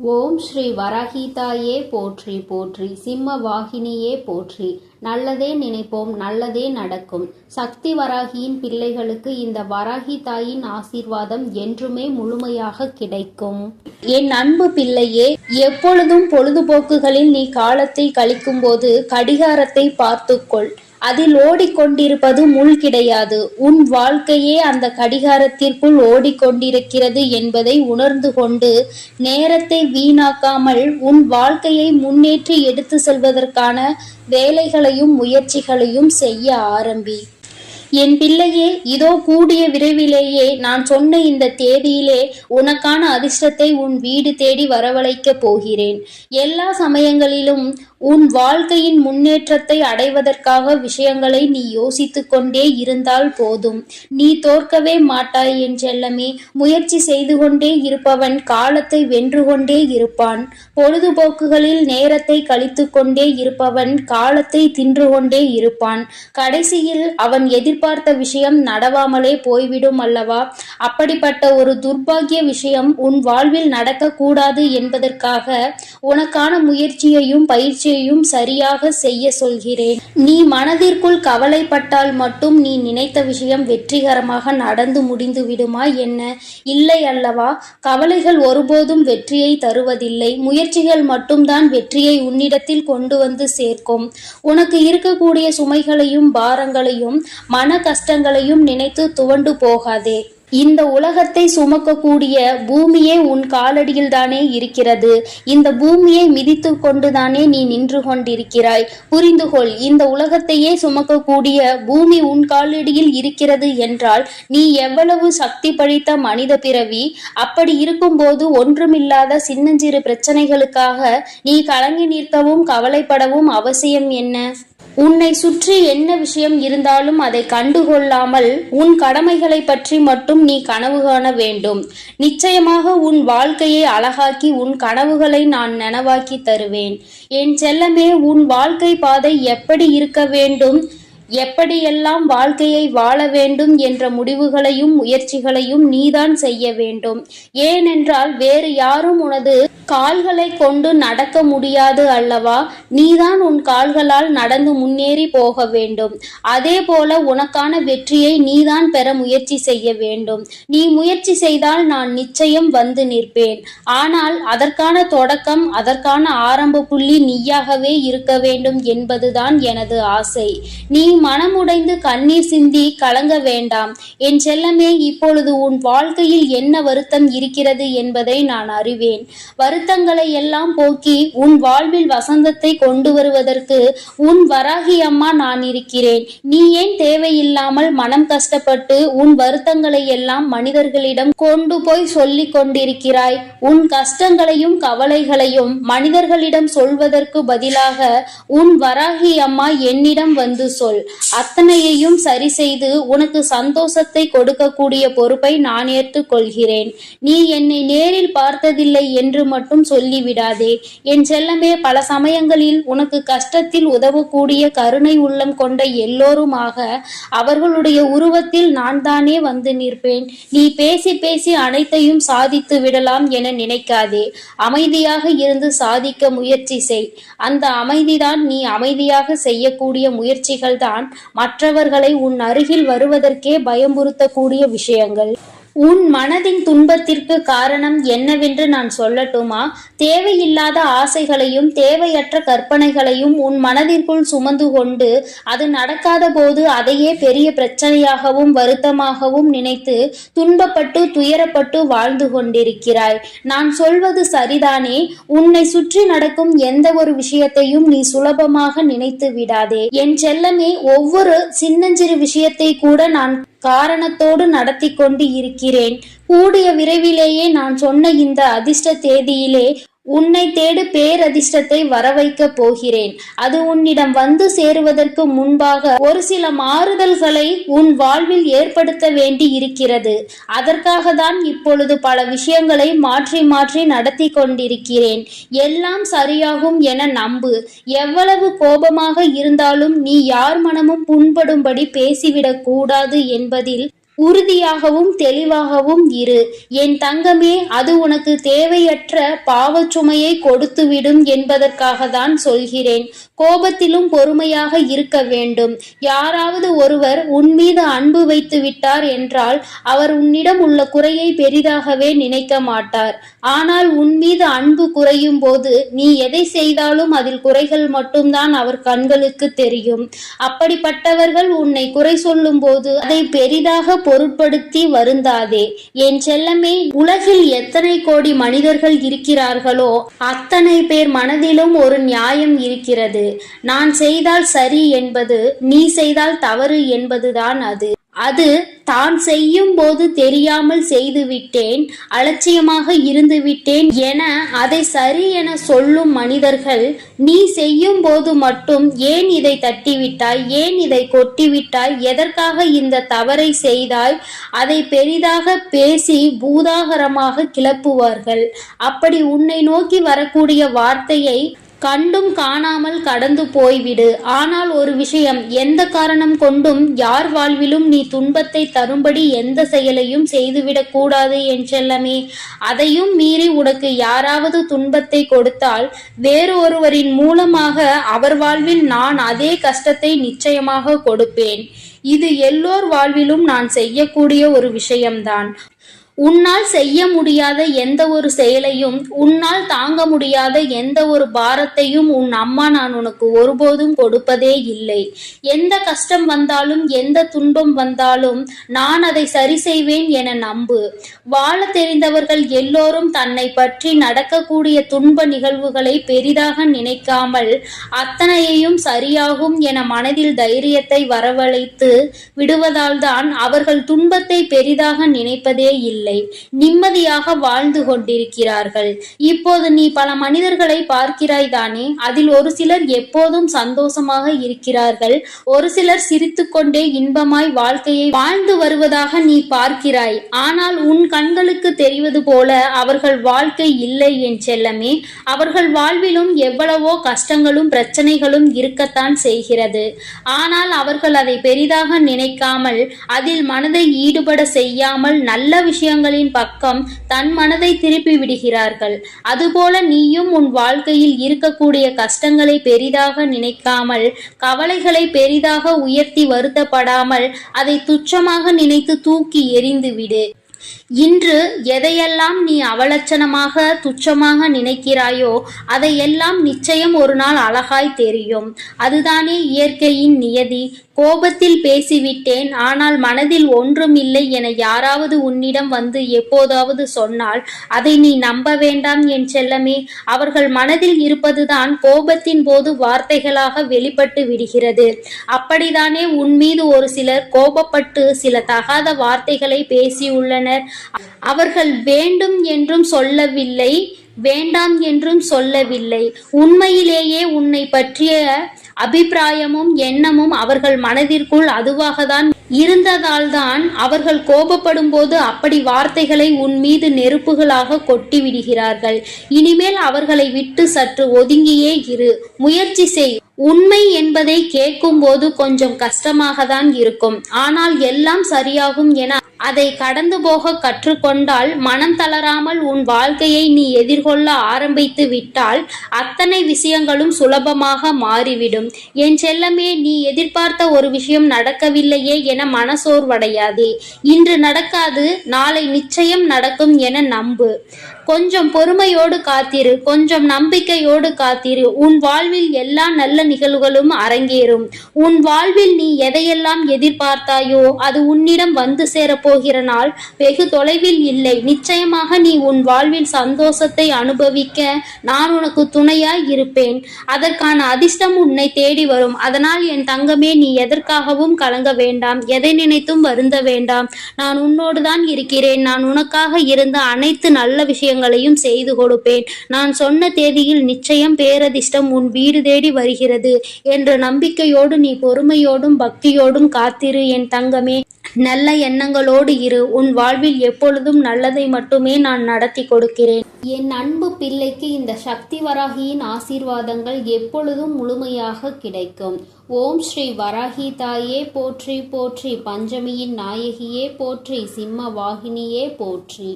ஓம் ஸ்ரீ வராகிதாயே போற்றி போற்றி, சிம்ம வாகினியே போற்றி. நல்லதே நினைப்போம், நல்லதே நடக்கும். சக்தி வராகியின் பிள்ளைகளுக்கு இந்த வராகி தாயின் ஆசீர்வாதம் என்றுமே முழுமையாக கிடைக்கும். என் அன்பு பிள்ளையே, எப்பொழுதும் பொழுதுபோக்குகளில் நீ காலத்தை கழிக்கும் போது கடிகாரத்தை பார்த்துக்கொள். அதில் ஓடிக்கொண்டிருப்பது முள் கிடையாது. உன் வாழ்க்கையே அந்த கடிகாரத்திற்குள் ஓடிக்கொண்டிருக்கிறது என்பதை உணர்ந்து கொண்டு நேரத்தை வீணாக்காமல் உன் வாழ்க்கையை முன்னேற்றி எடுத்து செல்வதற்கான வேலைகளையும் முயற்சிகளையும் செய்ய ஆரம்பி. என் பிள்ளையே, இதோ கூடிய விரைவிலேயே நான் சொன்ன இந்த தேதியிலே உனக்கான அதிர்ஷ்டத்தை உன் வீடு தேடி வரவழைக்கப் போகிறேன். எல்லா சமயங்களிலும் உன் வாழ்க்கையின் முன்னேற்றத்தை அடைவதற்காக விஷயங்களை நீ யோசித்து கொண்டே இருந்தால் போதும். நீ தோற்கவே மாட்டாய் என் செல்லமே. முயற்சி செய்து கொண்டே இருப்பவன் காலத்தை வென்று கொண்டே இருப்பான். பொழுதுபோக்குகளில் நேரத்தை கழித்து கொண்டே இருப்பவன் காலத்தை தின்று கொண்டே இருப்பான். கடைசியில் அவன் எதிர்பார்த்த விஷயம் நடவாமலே போய்விடும் அல்லவா? அப்படிப்பட்ட ஒரு துர்பாகிய விஷயம் உன் வாழ்வில் நடக்கக்கூடாது என்பதற்காக உனக்கான முயற்சியையும் பயிற்சியையும் சரியாக செய்ய சொல்கிறேன். நீ மனதிற்குள் கவலைப்பட்டால் மட்டும் நீ நினைத்த விஷயம் வெற்றிகரமாக நடந்து முடிந்து விடுமா என்ன? இல்லை அல்லவா? கவலைகள் ஒருபோதும் வெற்றியை தருவதில்லை. முயற்சிகள் மட்டும்தான் வெற்றியை உன்னிடத்தில் கொண்டு வந்து சேர்க்கும். உனக்கு இருக்கக்கூடிய சுமைகளையும் பாரங்களையும் மன கஷ்டங்களையும் நினைத்து துவண்டு போகாதே. இந்த உலகத்தை சுமக்கக்கூடிய பூமியே உன் காலடியில் தானே இருக்கிறது. இந்த பூமியை மிதித்து கொண்டுதானே நீ நின்று கொண்டிருக்கிறாய். புரிந்து கொள். இந்த உலகத்தையே சுமக்கக்கூடிய பூமி உன் காலடியில் இருக்கிறது என்றால் நீ எவ்வளவு சக்தி படைத்த மனித பிறவி. அப்படி இருக்கும்போது ஒன்றுமில்லாத சின்னஞ்சிறு பிரச்சனைகளுக்காக நீ கலங்கி நிற்கவும் கவலைப்படவும் அவசியம் என்ன? உன்னை சுற்றி என்ன விஷயம் இருந்தாலும் அதை கண்டுகொள்ளாமல் உன் கடமைகளை பற்றி மட்டும் நீ கனவு காண வேண்டும். நிச்சயமாக உன் வாழ்க்கையை அழகாக்கி உன் கனவுகளை நான் நனவாக்கி தருவேன். என் செல்லமே, உன் வாழ்க்கை பாதை எப்படி இருக்க வேண்டும், எப்படியெல்லாம் வாழ்க்கையை வாழ வேண்டும் என்ற முடிவுகளையும் முயற்சிகளையும் நீதான் செய்ய வேண்டும். ஏனென்றால் வேறு யாரும் உனது கால்களை கொண்டு நடக்க முடியாது அல்லவா? நீதான் உன் கால்களால் நடந்து முன்னேறி போக வேண்டும். அதே போல உனக்கான வெற்றியை நீதான் பெற முயற்சி செய்ய வேண்டும். நீ முயற்சி செய்தால் நான் நிச்சயம் வந்து நிற்பேன். ஆனால் அதற்கான தொடக்கம், அதற்கான ஆரம்ப புள்ளி நீயாகவே இருக்க வேண்டும் என்பதுதான் எனது ஆசை. நீ மனமுடைந்து கண்ணீர் சிந்தி கலங்க வேண்டாம் என் செல்லமே. இப்பொழுது உன் வாழ்க்கையில் என்ன வருத்தம் இருக்கிறது என்பதை நான் அறிவேன். வருத்தங்களை எல்லாம் போக்கி உன் வாழ்வில் வசந்தத்தை கொண்டு வருவதற்கு உன் வராகி அம்மா நான் இருக்கிறேன். நீ ஏன் தேவையில்லாமல் மனம் கஷ்டப்பட்டு உன் வருத்தங்களை எல்லாம் மனிதர்களிடம் கொண்டு போய் சொல்லிக் கொண்டிருக்கிறாய்? உன் கஷ்டங்களையும் கவலைகளையும் மனிதர்களிடம் சொல்வதற்கு பதிலாக உன் வராகி அம்மா என்னிடம் வந்து சொல். அத்தனையையும் சரி செய்து உனக்கு சந்தோஷத்தை கொடுக்கக்கூடிய பொறுப்பை நான் ஏற்றுக் கொள்கிறேன். நீ என்னை நேரில் பார்த்ததில்லை என்று மட்டும் சொல்லிவிடாதே என் செல்லமே. பல சமயங்களில் உனக்கு கஷ்டத்தில் உதவக்கூடிய கருணை உள்ளம் கொண்ட எல்லோருமாக அவர்களுடைய உருவத்தில் நான் தானே வந்து நிற்பேன். நீ பேசி பேசி அனைத்தையும் சாதித்து விடலாம் என நினைக்காதே. அமைதியாக இருந்து சாதிக்க முயற்சி செய். அந்த அமைதிதான் நீ அமைதியாக செய்யக்கூடிய முயற்சிகள் தான் மற்றவர்களை உன் அருகில் வருவதற்கே பயமுறுத்தக்கூடிய விஷயங்கள். உன் மனதின் துன்பத்திற்கு காரணம் என்னவென்று நான் சொல்லட்டுமா? தேவையில்லாத ஆசைகளையும் தேவையற்ற கற்பனைகளையும் உன் மனதிற்குள் சுமந்து கொண்டு அது நடக்காத போது அதையே பெரிய பிரச்சனையாகவும் வருத்தமாகவும் நினைத்து துன்பப்பட்டு துயரப்பட்டு வாழ்ந்து கொண்டிருக்கிறாய். நான் சொல்வது சரிதானே? உன்னை சுற்றி நடக்கும் எந்த ஒரு விஷயத்தையும் நீ சுலபமாக நினைத்து விடாதே என் செல்லமே. ஒவ்வொரு சின்னஞ்சிறு விஷயத்தை கூட நான் காரணத்தோடு நடத்தி கொண்டு இருக்கிறேன். கூடிய விரைவிலேயே நான் சொன்ன இந்த அதிர்ஷ்ட தேதியிலே உன்னை தேடு பேரதிர்ஷ்டத்தை வரவைக்க போகிறேன். அது உன்னிடம் வந்து சேருவதற்கு முன்பாக ஒரு சில மாறுதல்களை உன் வாழ்வில் ஏற்படுத்த வேண்டி இருக்கிறது. அதற்காக தான் இப்பொழுது பல விஷயங்களை மாற்றி மாற்றி நடத்தி கொண்டிருக்கிறேன். எல்லாம் சரியாகும் என நம்பு. எவ்வளவு கோபமாக இருந்தாலும் நீ யார் மனமும் புண்படும்படி பேசிவிடக் கூடாது என்பதில் உறுதியாகவும் தெளிவாகவும் இரு என் தங்கமே. அது உனக்கு தேவையற்ற பாவச்சுமையை கொடுத்துவிடும் என்பதற்காக தான் சொல்கிறேன். கோபத்திலும் பொறுமையாக இருக்க வேண்டும். யாராவது ஒருவர் உன்மீது அன்பு வைத்து விட்டார் என்றால் அவர் உன்னிடம் உள்ள குறையை பெரிதாகவே நினைக்க மாட்டார். ஆனால் உன்மீது அன்பு குறையும் போது நீ எதை செய்தாலும் அதில் குறைகள் மட்டும்தான் அவர் கண்களுக்கு தெரியும். அப்படிப்பட்டவர்கள் உன்னை குறை சொல்லும் போது அதை பெரிதாக பொருட்படுத்தி வருந்தாதே. என் செல்லமே, உலகில் எத்தனை கோடி மனிதர்கள் இருக்கிறார்களோ அத்தனை பேர் மனதிலும் ஒரு நியாயம் இருக்கிறது. நான் செய்தால் சரி என்பது, நீ செய்தால் தவறு என்பதுதான் அது தான் செய்யும் போது தெரியாமல் செய்துவிட்டேன், அலட்சியமாக இருந்து விட்டேன் என அதை சரி என சொல்லும் மனிதர்கள், நீ செய்யும் போது மட்டும் ஏன் இதை தட்டிவிட்டாய், ஏன் இதை கொட்டிவிட்டாய், எதற்காக இந்த தவறை செய்தாய், அதை பெரிதாக பேசி பூதாகரமாக கிளப்புவார்கள். அப்படி உன்னை நோக்கி வரக்கூடிய வார்த்தையை கண்டும் காணாமல் கடந்து போய்விடு. ஆனால் ஒரு விஷயம், எந்த காரணம் கொண்டும் யார் வாழ்விலும் நீ துன்பத்தை தரும்படி எந்த செயலையும் செய்துவிடக் கூடாது என் செல்லமே. அதையும் மீறி உனக்கு யாராவது துன்பத்தை கொடுத்தால் வேறு ஒருவரின் மூலமாக அவர் வாழ்வில் நான் அதே கஷ்டத்தை நிச்சயமாக கொடுப்பேன். இது எல்லோர் வாழ்விலும் நான் செய்யக்கூடிய ஒரு விஷயம்தான். உன்னால் செய்ய முடியாத எந்த ஒரு செயலையும், உன்னால் தாங்க முடியாத எந்த ஒரு பாரத்தையும் உன் அம்மா நான் உனக்கு ஒருபோதும் கொடுப்பதே இல்லை. எந்த கஷ்டம் வந்தாலும் எந்த துன்பம் வந்தாலும் நான் அதை சரி செய்வேன் என நம்பு. வாழ தெரிந்தவர்கள் எல்லோரும் தன்னை பற்றி நடக்கக்கூடிய துன்ப நிகழ்வுகளை பெரிதாக நினைக்காமல் அத்தனையையும் சரியாகும் என மனதில் தைரியத்தை வரவழைத்து விடுவதால் தான் அவர்கள் துன்பத்தை பெரிதாக நினைப்பதே இல்லை, நிம்மதியாக வாழ்ந்து கொண்டிருக்கிறார்கள். இப்போது நீ பல மனிதர்களை பார்க்கிறாய் தானே. அதில் ஒரு சிலர் எப்போதும் சந்தோஷமாக இருக்கிறார்கள், ஒரு சிலர் சிரித்துக்கொண்டே இன்பமாய் வாழ்க்கையை வாழ்ந்து வருவதாக நீ பார்க்கிறாய். ஆனால் உன் கண்களுக்கு தெரிவது போல அவர்கள் வாழ்க்கை இல்லை என் செல்லமே. அவர்கள் வாழ்விலும் எவ்வளவோ கஷ்டங்களும் பிரச்சனைகளும் இருக்கத்தான் செய்கிறது. ஆனால் அவர்கள் அதை பெரிதாக நினைக்காமல் அதில் மனதை ஈடுபட செய்யாமல் நல்ல விஷயங்களின் பக்கம் தன் மனதை திருப்பி விடுகிறார்கள். அதுபோல நீயும் உன் வாழ்க்கையில் இருக்கக்கூடிய கஷ்டங்களை பெரிதாக நினைக்காமல், கவலைகளை பெரிதாக உயர்த்தி வருத்தப்படாமல் அதை துச்சமாக நினைத்து தூக்கி எறிந்து விடு. இன்று எதையெல்லாம் நீ அவலட்சணமாக துச்சமாக நினைக்கிறாயோ அதையெல்லாம் நிச்சயம் ஒரு நாள் அழகாய் தெரியும். அதுதானே இயற்கையின் நியதி. கோபத்தில் பேசிவிட்டேன், ஆனால் மனதில் ஒன்றும் இல்லை என யாராவது உன்னிடம் வந்து எப்போதாவது சொன்னால் அதை நீ நம்ப வேண்டாம் என் செல்லமே. அவர்கள் மனதில் இருப்பதுதான் கோபத்தின் போது வார்த்தைகளாக வெளிப்பட்டு விடுகிறது. அப்படித்தானே உன் மீது ஒரு சிலர் கோபப்பட்டு சில தகாத வார்த்தைகளை பேசியுள்ளனர். அவர்கள் வேண்டும் என்றும் சொல்லவில்லை, வேண்டாம் என்றும் சொல்லவில்லை. உண்மையிலேயே உன்னை பற்றிய அபிப்பிராயமும் எண்ணமும் அவர்கள் மனதிற்குள் அதுவாகத்தான் இருந்ததால்தான் அவர்கள் கோபப்படும் போது அப்படி வார்த்தைகளை உன் மீது நெருப்புகளாக கொட்டி விடுகிறார்கள். இனிமேல் அவர்களை விட்டு சற்று ஒதுங்கியே இரு, முயற்சி செய். உண்மை என்பதை கேட்கும் போது கொஞ்சம் கஷ்டமாக தான் இருக்கும், ஆனால் எல்லாம் சரியாகும் என அதை கடந்து போக கற்றுக்கொண்டால், மனம் தளராமல் உன் வாழ்க்கையை நீ எதிர்கொள்ள ஆரம்பித்து விட்டால் அத்தனை விஷயங்களும் சுலபமாக மாறிவிடும். என் செல்லமே, நீ எதிர்பார்த்த ஒரு விஷயம் நடக்கவில்லையே என மனசோர்வடையாதே. இன்று நடக்காது, நாளை நிச்சயம் நடக்கும் என நம்பு. கொஞ்சம் பொறுமையோடு காத்திரு, கொஞ்சம் நம்பிக்கையோடு காத்திரு. உன் வாழ்வில் எல்லா நல்ல நிகழ்வுகளும் அரங்கேறும். உன் வாழ்வில் நீ எதையெல்லாம் எதிர்பார்த்தாயோ அது உன்னிடம் வந்து சேரப்போகிற நாள் வெகு தொலைவில் இல்லை. நிச்சயமாக நீ உன் வாழ்வில் சந்தோஷத்தை அனுபவிக்க நான் உனக்கு துணையாய் இருப்பேன். அதற்கான அதிர்ஷ்டம் உன்னை தேடி வரும். அதனால் என் தங்கமே, நீ எதற்காகவும் கலங்க வேண்டாம், எதை நினைத்தும் வருந்த வேண்டாம். நான் உன்னோடு தான் இருக்கிறேன். நான் உனக்காக இருந்த அனைத்து நல்ல விஷயங்களையும் செய்து கொடுப்பேன். நான் சொன்ன தேதியில் நிச்சயம் பேரதிர்ஷ்டம் உன் வீடு தேடி வருகிறது என்ற நம்பிக்கையோடு நீ பொறுமையோடும் பக்தியோடும் காத்திரு என் தங்கமே. நல்ல எண்ணங்களோடு இரு. உன் வாழ்வில் எப்பொழுதும் நல்லதை மட்டுமே நான் நடத்தி கொடுக்கிறேன். என் அன்பு பிள்ளைக்கு இந்த சக்தி வராகியின் ஆசீர்வாதங்கள் எப்பொழுதும் முழுமையாக கிடைக்கும். ஓம் ஸ்ரீ வராகி தாயே போற்றி போற்றி. பஞ்சமியின் நாயகியே போற்றி. சிம்ம வாகினியே போற்றி.